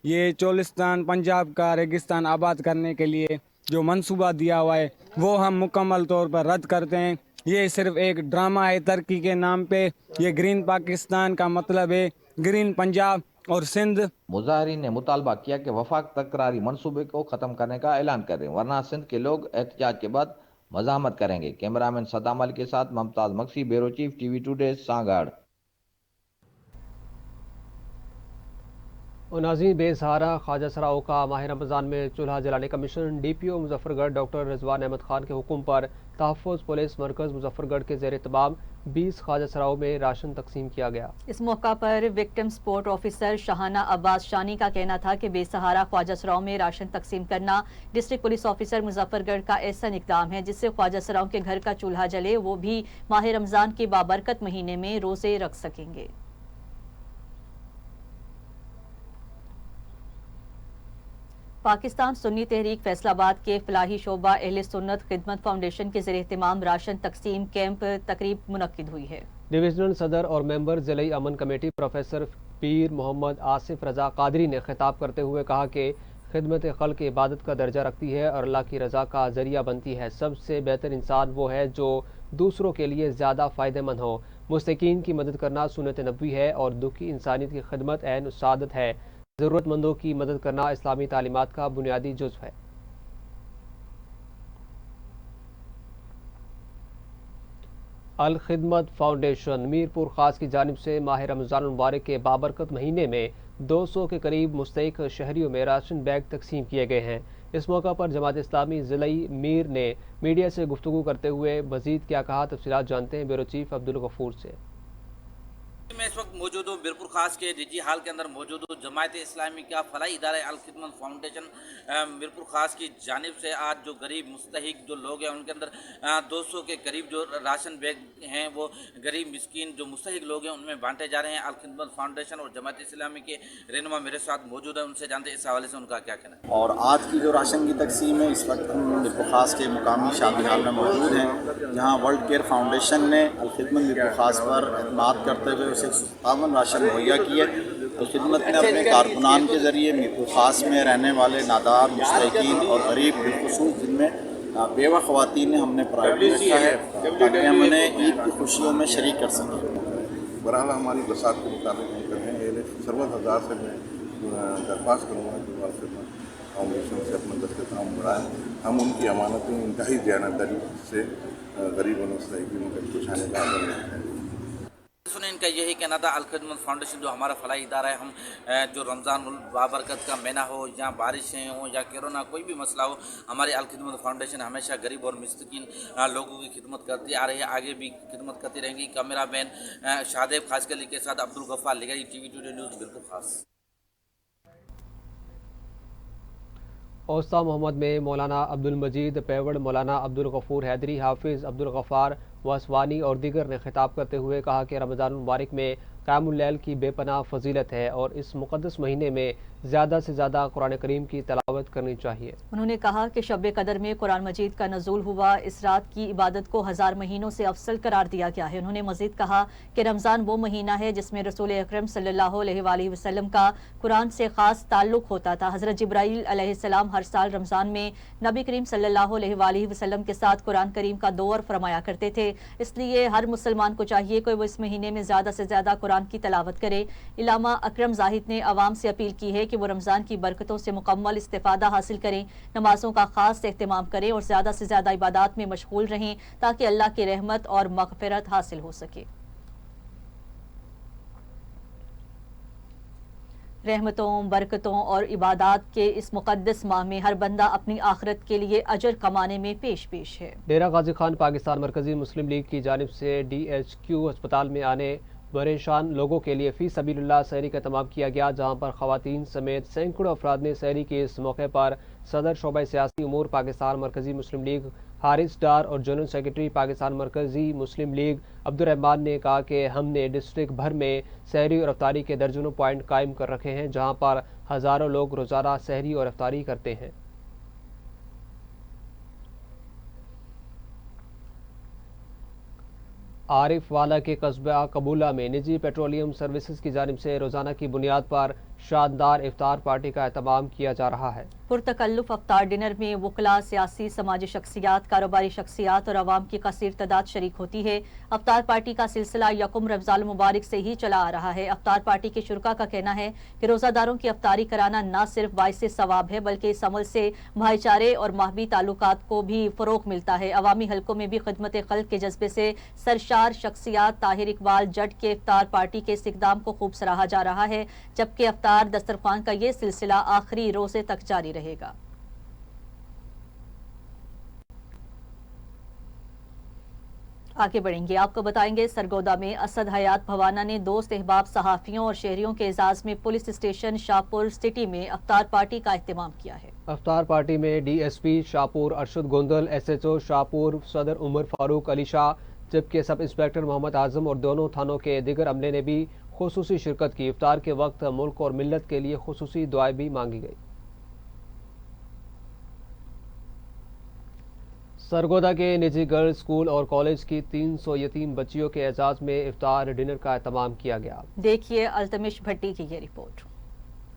ये चोलिस्तान पंजाब का रेगिस्तान आबाद करने के लिए जो मंसूबा दिया हुआ है वो हम मुकम्मल तौर पर रद्द करते हैं। ये सिर्फ एक ड्रामा है तरक्की के नाम पे। ये ग्रीन पाकिस्तान का मतलब है ग्रीन पंजाब और सिंध। मुजाहिरीन ने मुतालबा किया कि वफाक तकरारी मंसूबे को ख़त्म करने का ऐलान करें, वरना सिंध के लोग एहतजाज के बाद मज़ामत करेंगे। कैमरामैन सदाम अली के साथ Mumtaz Maksi, bureau chief, TV today, Sanghar. और नाज़रीन, बेसहारा ख्वाजा सराओं का माह रमज़ान में चूल्हा जलाने का मिशन। DPO मुजफ्फरगढ़ डॉक्टर रिजवान अहमद खान के हुक्म पर तहफ़्फ़ुज़ पुलिस मरकज़ मुजफ्फरगढ़ के ज़ेर तमाम 20 ख्वाजा सराओं में राशन तकसीम किया गया। इस मौका पर victim support officer Shahana Abbas Shani का कहना था कि बेसहारा ख्वाजा सराओं में राशन तकसीम करना डिस्ट्रिक्ट पुलिस ऑफिसर मुजफ्फरगढ़ का ऐसा इक़दाम है जिससे ख्वाजा सराओं के घर का चूल्हा जले, वो भी माह रमज़ान के बाबरकत महीने में रोज़े रख सकेंगे। पाकिस्तान सुन्नी तहरीक फैसलाबाद के फलाही शोबा अहले सुन्नत खिदमत फाउंडेशन के ज़रिए एहतमाम राशन तकसीम कैंप तकरीब मुनक्किद हुई है। डिविजनल सदर और मेंबर ज़िले अमन कमेटी प्रोफेसर पीर मोहम्मद आसिफ रजा कादरी ने खिताब करते हुए कहा कि खिदमत खल्क इबादत का दर्जा रखती है और अल्लाह की रज़ा का ज़रिया बनती है। सबसे बेहतर इंसान वो है जो दूसरों के लिए ज़्यादा फ़ायदेमंद हो। मुस्तकीन की मदद करना सुन्नत नबवी है और दुखी इंसानियत की खिदमत ऐन सादत है। ज़रूरतमंदों की मदद करना इस्लामी तालीमात का बुनियादी जुज़्व है। अल खिदमत फाउंडेशन मीरपुर खास की जानिब से माह रमज़ान मुबारक के बाबरकत महीने में 200 के करीब मुस्तहिक शहरियों में राशन बैग तकसीम किए गए हैं। इस मौका पर जमात इस्लामी ज़िलाई मीर ने मीडिया से गुफ्तगू करते हुए मजीद क्या कहा, तफसीलात जानते हैं ब्यूरो चीफ अब्दुल गफूर से। मैं इस वक्त मौजूद हूँ मीरपुर खास के डीजी हाल के अंदर मौजूद हूँ। जमात इस्लामी का फलाई इदारा अल खिदमत फाउंडेशन मीरपुर खास की जानिब से आज जो गरीब मुस्तहिक जो लोग हैं उनके अंदर 200 के करीब जो राशन बैग हैं वो गरीब मिस्कीन जो मुस्तहिक लोग हैं उनमें बांटे जा रहे हैं। अल खिदमत फाउंडेशन और जमात इस्लामी के रहनुमा मेरे साथ मौजूद है, उनसे जानते इस हवाले से उनका क्या कहना है। और आज की जो राशन की तकसीम है, इस वक्त हम मीरपुर खास के मुकामी शादी हाल में मौजूद हैं, जहाँ वर्ल्ड केयर फाउंडेशन ने अल खिदमत मीरपुर खास पर एतमाद करते हुए उसे 57 राशन मुहैया किए। तो खिदमत ने अपने कारकुनान के ज़रिए मीरपुर खास में रहने वाले नादार मुस्तहिकीन और गरीब बिलखुसूस जिनमें बेवा ख़वातीन ने हमने प्रायोरिटी रखा है ताकि हम उन्हें ईद की खुशियों में शरीक कर सकें। बहरहाल हमारी बसात के मुताबिक हम कर रहे हैं। सरवत हज़ार से मैं दरख्वास्त करूँगा कि अल खिदमत फाउंडेशन से अपना दस्तख़ाम बढ़ाएँ। हम उनकी अमानतें इंतहाई दयानतदारी से गरीब और मुस्तहिकीन तक पहुँचाने का आग्रह रखते हैं। सुने इनका यही कहना था। अल खिदमत फाउंडेशन जो हमारा फलाई इदारा है, हम जो रमज़ान बाबरकत का महीना हो या बारिशें हों या कोरोना कोई भी मसला हो, हमारी अल खिदमत फाउंडेशन हमेशा गरीब और मिस्कीन लोगों की खिदमत करती आ रही है, आगे भी खिदमत करती रहेंगी। कैमरा मैन शादेब खासकली के साथ अब्दुल गफ्फार लिगाई, TV टुडे न्यूज़ बिल्कुल खास। औसा मोहम्मद में मौलाना अब्दुल मजीद पेवड़, मौलाना अब्दुल गफूर हैदरी, हाफिज़ अब्दुल गफ्फार वासवानी और दीगर ने खिताब करते हुए कहा कि रमज़ान मुबारक में क़यामुल लैल की बेपनाह फजीलत है और इस मुक़द्दस महीने में ज़्यादा से ज़्यादा कुरान करीम की तलावत करनी चाहिए। उन्होंने कहा कि शब कदर में कुरान मजीद का नज़ूल हुआ, इस रात की इबादत को 1000 महीनों से अफसल करार दिया गया है। उन्होंने मजीद कहा कि रमज़ान वो महीना है जिसमें रसूल अकरम सल्लल्लाहु अलैहि वसल्लम का कुरान से ख़ास ताल्लुक़ होता था। हज़रत जिब्राईल अलैहिस्सलाम हर साल रमज़ान में नबी करीम सल्लल्लाहु अलैहि वसल्लम के साथ कुरान करीम का दौर फरमाया करते थे। इसलिए हर मुसलमान को चाहिए कि वो इस महीने में ज़्यादा से ज़्यादा कुरान की तलावत करे। इलामा अकरम जाहिद ने अवाम से अपील की है कि वो रमज़ान की बरकतों से मुकम्मल इस्तिफादा हासिल करें, नमाजों का खास एहतमाम करें और ज़्यादा से ज़्यादा इबादत में मशगूल रहें ताकि अल्लाह की रहमत और मग़फ़िरत हासिल हो सके। रहमतों, बरकतों और इबादत के इस मुक़द्दस माह में हर बंदा अपनी आखिरत के लिए अजर कमाने में पेश पेश है। डेरा गाजी खान पाकिस्तान मरकजी मुस्लिम लीग की जानिब से DHQ अस्पताल में आने परेशान लोगों के लिए फ़ी सबीलिल्लाह सहरी का एहतमाम किया गया, जहाँ पर ख़वातीन समेत सैकड़ों अफराद ने सहरी के इस मौके पर सदर शोबा सियासी उमूर पाकिस्तान मरकजी मुस्लिम लीग हारिस डार और जनरल सेक्रेटरी पाकिस्तान मरकजी मुस्लिम लीग अब्दुर्रहमान ने कहा कि हमने डिस्ट्रिक्ट भर में सहरी और अफ्तारी के दर्जनों पॉइंट कायम कर रखे हैं, जहाँ पर हज़ारों लोग रोज़ाना सहरी और अफ्तारी करते हैं। आरिफ वाला के कस्बा कबूला में निजी पेट्रोलियम सर्विसेज की जानिब से रोज़ाना की बुनियाद पर शानदार इफ्तार पार्टी का एहतमाम किया जा रहा है। पुरतकल्लुफ़ अफ्तार डिनर में वकला, सियासी समाजी शख्सियात, कारोबारी शख्सियात और आवाम की कसीर तादाद शरीक होती है। अफ्तार पार्टी का सिलसिला यकुम रमज़ान मुबारक से ही चला आ रहा है। अफ्तार पार्टी के शुरका का कहना है कि रोज़ादारों की अफ्तारी कराना न सिर्फ बाइसे सवाब है बल्कि इस अमल से भाईचारे और माहवी ताल्लुकात को भी फ़रोग़ मिलता है। अवामी हलकों में भी खिदमत खल्क़ के जज्बे से सरशार शख्सियात ताहिर इकबाल जट के इफ्तार पार्टी के इस इक़दाम को खूब सराहा जा रहा है, जबकि अफ्तार दस्तरखान का ये सिलसिला आखिरी रोज़े तक जारी रहेगा। आगे बढ़ेंगे, आपको बताएंगे सरगोदा में असद हयात भवाना ने दोस्त अहबाब सहाफ़ियों और शहरियों के एजाज़ में पुलिस स्टेशन शाहपुर सिटी में अफ्तार पार्टी का एहतमाम किया है। अफ्तार पार्टी में DSP शाहपुर अरशद गोंदल, SHO शाहपुर सदर उमर फारूक अली शाह, जबकि सब इंस्पेक्टर मोहम्मद आजम और दोनों थानों के दिगर अमले ने भी खुसूसी शिरकत की। इफ्तार के वक्त मुल्क और मिल्लत के लिए खुसूसी दुआएं भी मांगी गई। सरगोदा के निजी गर्ल्स स्कूल और कॉलेज की 300 यतीम बच्चियों के एजाज में इफ्तार डिनर का एहतमाम किया गया। देखिए अल्तमिश भट्टी की ये रिपोर्ट।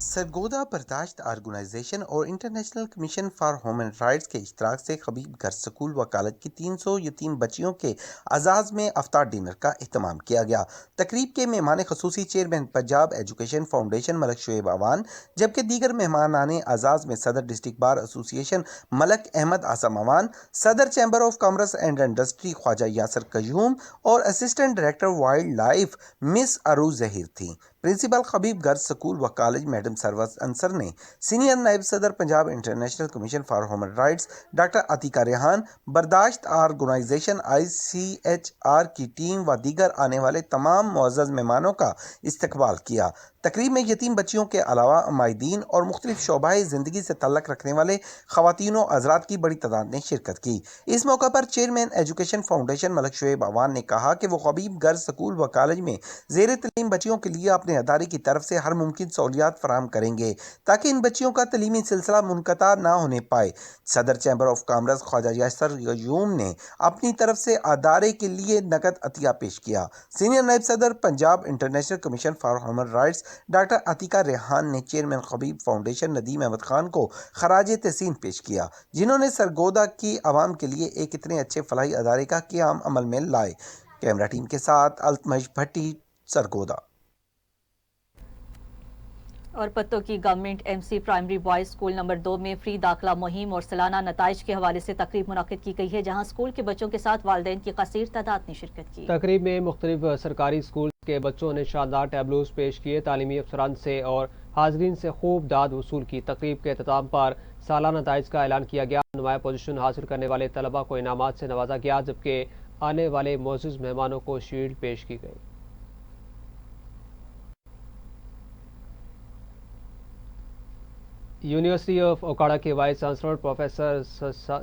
सरगोदा बर्दाश्त ऑर्गेनाइजेशन और international commission for human rights के इश्तराक से हबीब गर्ल्स स्कूल व कॉलेज की 300 यतीम बच्चियों के अजाज में अफ्तार डिनर का एहतमाम किया गया। तकरीब के मेहमान खसूसी chairman Punjab education foundation Malak Shoaib Awan, जबकि दीगर मेहमानाने अजाज में सदर district bar association Malik Ahmed Asim Awan, सदर chamber of commerce and industry Khawaja Yasir Qayyum और assistant director wildlife miss अरू जहीर थी। प्रिंसिपल हबीब गर्ल्स स्कूल व कॉलेज मैडम सरवज अंसर ने सीनियर नायब सदर Punjab international commission for human rights doctor Atiqa Rehan, बर्दाश्त ऑर्गेनाइजेशन ICHR की टीम व दीगर आने वाले तमाम मुअज़्ज़ज़ मेहमानों का इस्तकबाल किया। तकरीब में यतीम बच्चियों के अलावा अमायदीन और मुख्तलिफ शोबाए ज़िंदगी से तल्लक रखने वाले ख़वातीनो हज़रात की बड़ी तादाद ने शिरकत की। इस मौका पर chairman education foundation Malak Shoaib Awan ने कहा कि वो हबीब गर्ल्स स्कूल व कॉलेज में ज़ेर तलीम बच्चियों के लिए अपने अदारे की तरफ से हर मुमकिन सहूलियात फराहम करेंगे ताकि इन बच्चियों का तलीमी सिलसिला मुनक़ता ना होने पाए। सदर chamber of commerce Khwaja Yasir Qayyum ने अपनी तरफ से अदारे के लिए नकद अतिया पेश किया। सीनियर नायब सदर Punjab international commission for human rights doctor Atiqa Rehan ने चेयरमैन हबीब फाउंडेशन नदीम अहमद खान को खराज तहसीन पेश किया, जिन्होंने सरगोदा की आवाम के लिए एक इतने अच्छे फलाही अदारे का क़याम अमल में लाए। कैमरा टीम के साथ अल्तमश भट्टी, सरगोदा। और पत्तों की government MC primary boys school number 2 में फ्री दाखिला मुहिम और सालाना नताइज के हवाले से तकरीब मुनाकिद की गई है, जहां स्कूल के बच्चों के साथ वालिदैन की कसीर तादाद ने शिरकत की। तकरीब में मुख्तलिफ सरकारी स्कूल के बच्चों ने शानदार टैबलोज पेश किए, तालीमी अफसरान से और हाजरीन से खूब दाद वसूल की। तकरीब के अख्ताम पर सालाना नताइज का ऐलान किया गया। नुमाया पोजीशन हासिल करने वाले तलबा को इनामात से नवाजा गया, जबकि आने वाले मोअज़्ज़ज़ मेहमानों को शील्ड पेश की गई। यूनिवर्सिटी ऑफ ओकाड़ा के वाइस चांसलर प्रोफेसर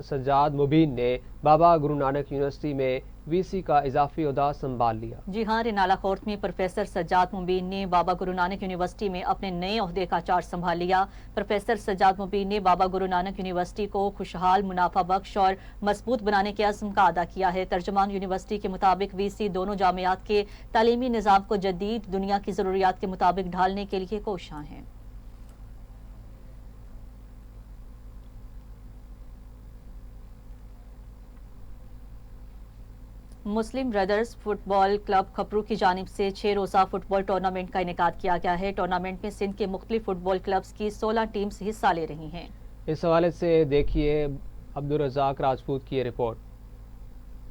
सज्जाद मुबीन ने बाबा गुरु नानक यूनिवर्सिटी में VC का इजाफी ओहदा संभाल लिया। जी हाँ, रिनाला कोर्ट में प्रोफेसर सज्जाद मुबीन ने बाबा गुरु नानक यूनिवर्सिटी में अपने नए ओहदे का चार्ज संभाल लिया। प्रोफेसर सज्जाद मुबीन ने बाबा गुरु नानक यूनिवर्सिटी को खुशहाल, मुनाफा बख्श और मजबूत बनाने के अज़्म का अदा किया है। तर्जुमान यूनिवर्सिटी के मुताबिक VC दोनों जामियात के तालीमी निज़ाम को जदीद दुनिया की ज़रूरियात के मुताबिक ढालने के लिए कोशां हैं। मुस्लिम ब्रदर्स फुटबॉल क्लब खपरू की जानिब से 6 रोज़ा फुटबॉल टूर्नामेंट का इनेकाद किया गया है। टूर्नामेंट में सिंध के मुख्तलिफ फुटबॉल क्लब्स की 16 टीम्स हिस्सा ले रही हैं। इस हवाले से देखिए अब्दुल रज़ाक राजपूत की रिपोर्ट।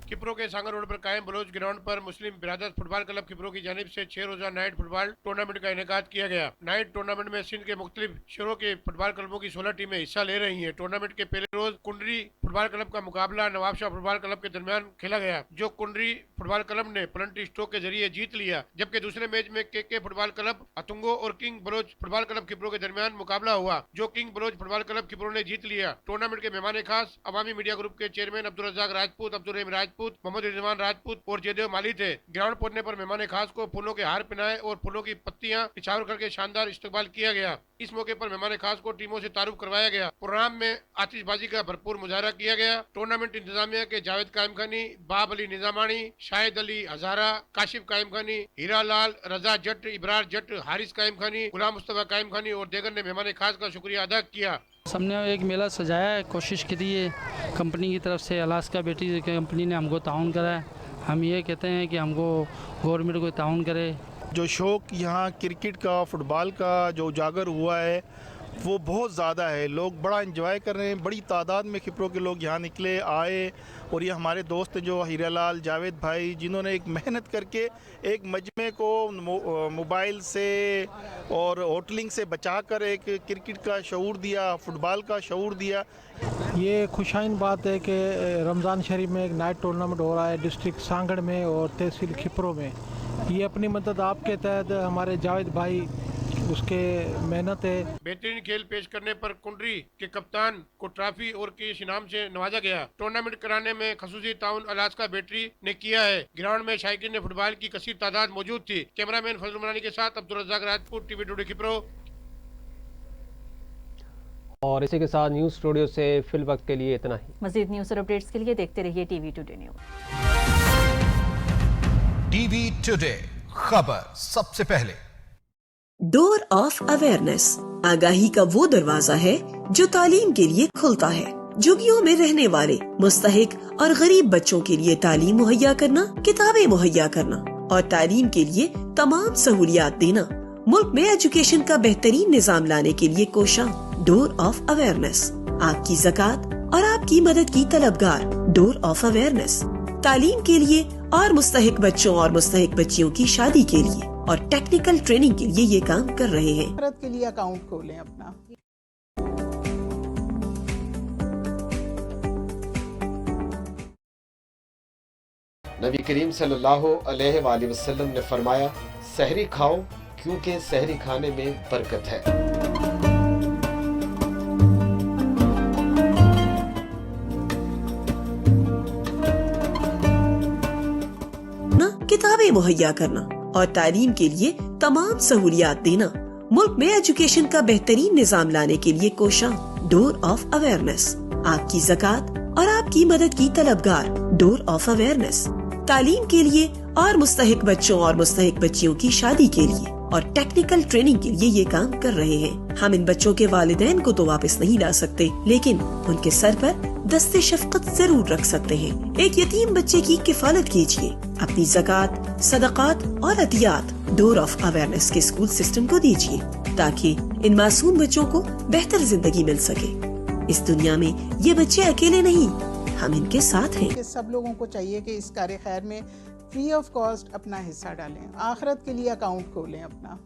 किप्रो के सांगर रोड पर कायम बलोच ग्राउंड पर मुस्लिम ब्रदर्स फुटबॉल क्लब किप्रो की जानिब से 6 रोजा नाइट फुटबॉल टूर्नामेंट का इनेकाद किया गया। नाइट टूर्नामेंट में सिंध के मुख्तलिफ शहरों के फुटबॉल क्लबों की 16 टीमें हिस्सा ले रही हैं। टूर्नामेंट के पहले रोज कुंडरी फुटबॉल क्लब का मुकाबला नवाबशाह फुटबॉल क्लब के दरमियान खेला गया, जो कुंडरी फुटबॉल क्लब ने पेनल्टी स्ट्रोक के जरिए जीत लिया, जबकि दूसरे मैच में KK फुटबॉल क्लब अतुंगो और किंग बलोच फुटबॉल क्लब किप्रो के दरमियान मुकाबला हुआ, जो किंग बलोच फुटबॉल क्लब किप्रो ने जीत लिया। टूर्नामेंट के मेहमान खास अवामी मीडिया ग्रुप के चेयरमैन अब्दुल रज़ाक राजपूत, अब्दुल रहीम राजपूत, मोहम्मद रिजवान राजपूत और जयदेव माली थे। ग्राउंड पहुंचने पर मेहमान खास को फूलों के हार पहनाए और फूलों की पत्तियां निछावर करके शानदार इस्तकबाल किया गया। इस मौके पर मेहमान खास को टीमों से तारुफ करवाया गया। प्रोग्राम में आतिशबाजी का भरपूर मुजाहरा किया गया। टूर्नामेंट इंतजामिया के जावेद कायम खानी, बाब अली निजामानी, शाहिद अली हजारा, काशिफ कायम खानी, हीरा लाल, रजा जट, इब्रार जट, हारिस कायम खानी, गुलाम मुस्तफा कायम खानी और देगर ने मेहमान खास का शुक्रिया अदा किया। हमने एक मेला सजाया है, कोशिश की है कंपनी की तरफ से, अलास्का बेटी कंपनी ने हमको ताउन करा है। हम ये कहते हैं कि हमको गवर्नमेंट को ताउन करे। जो शौक़ यहाँ क्रिकेट का, फुटबॉल का जो उजागर हुआ है वो बहुत ज़्यादा है। लोग बड़ा एंजॉय कर रहे हैं, बड़ी तादाद में खिप्रो के लोग यहाँ निकले आए। और ये हमारे दोस्त जो हीरा लाल, जावेद भाई, जिन्होंने एक मेहनत करके एक मजमे को मोबाइल से और होटलिंग से बचाकर एक क्रिकेट का शऊर दिया, फुटबॉल का शऊर दिया। ये खुशाइन बात है कि रमज़ान शरीफ में एक नाइट टूर्नामेंट हो रहा है डिस्ट्रिक्ट सांगड़ में और तहसील खिप्रो में। ये अपनी मदद आपके तहत हमारे जावेद भाई उसके मेहनत है। बेहतरीन खेल पेश करने पर कुंडरी के कप्तान को ट्रॉफी और किस इनाम से नवाजा गया। टूर्नामेंट कराने में खसूसी ताउन अलास्का बैटरी ने किया है। ग्राउंड में शायकीन ने फुटबॉल की कसीर तादाद मौजूद थी। कैमरामैन फजल मनानी के साथ अब्दुल रज़ाक राजपूत, TV टुडे खिप्रो। और इसी के साथ न्यूज़ स्टूडियो से फिल वक्त के लिए इतना ही। मज़ीद न्यूज़ और अपडेट्स के लिए देखते रहिए TV today news. TV today, खबर सबसे पहले। डोर ऑफ अवेयरनेस आगाही का वो दरवाजा है जो तालीम के लिए खुलता है। झुग्गियों में रहने वाले मुस्तहिक और गरीब बच्चों के लिए तालीम मुहैया करना, किताबें मुहैया करना और तालीम के लिए तमाम सहूलियात देना। मुल्क में एजुकेशन का बेहतरीन निजाम लाने के लिए कोशा। डोर ऑफ अवेयरनेस, आपकी ज़कात और आपकी मदद की तलबगार। डोर ऑफ अवेयरनेस, तालीम के लिए और मुस्तहिक बच्चों और मुस्तहिक बच्चियों की शादी के लिए और टेक्निकल ट्रेनिंग के लिए ये काम कर रहे हैं। भारत के लिए अकाउंट खोलें अपना। नबी करीम सल्लल्लाहु अलैहि वसल्लम ने फरमाया, सहरी खाओ क्योंकि सहरी खाने में बरकत है। किताबें मुहैया करना और तालीम के लिए तमाम सहूलियात देना। मुल्क में एजुकेशन का बेहतरीन निजाम लाने के लिए कोशा। डोर ऑफ अवेयरनेस, आपकी ज़कात और आपकी मदद की तलबगार। डोर ऑफ अवेयरनेस, तालीम के लिए और मुस्तहिक बच्चों और मुस्तहिक बच्चियों की शादी के लिए और टेक्निकल ट्रेनिंग के लिए ये काम कर रहे हैं। हम इन बच्चों के वालिदैन को तो वापस नहीं ला सकते, लेकिन उनके सर पर दस्ते शफकत जरूर रख सकते हैं। एक यतीम बच्चे की किफालत कीजिए। अपनी ज़कात, सदक़ात और अतियात डोर ऑफ अवेयरनेस के स्कूल सिस्टम को दीजिए ताकि इन मासूम बच्चों को बेहतर जिंदगी मिल सके। इस दुनिया में ये बच्चे अकेले नहीं, हम इनके साथ हैं। सब लोगों को चाहिए कि इस कार्य खैर में फ्री ऑफ कॉस्ट अपना हिस्सा डालें। आखिरत के लिए अकाउंट खोलें अपना।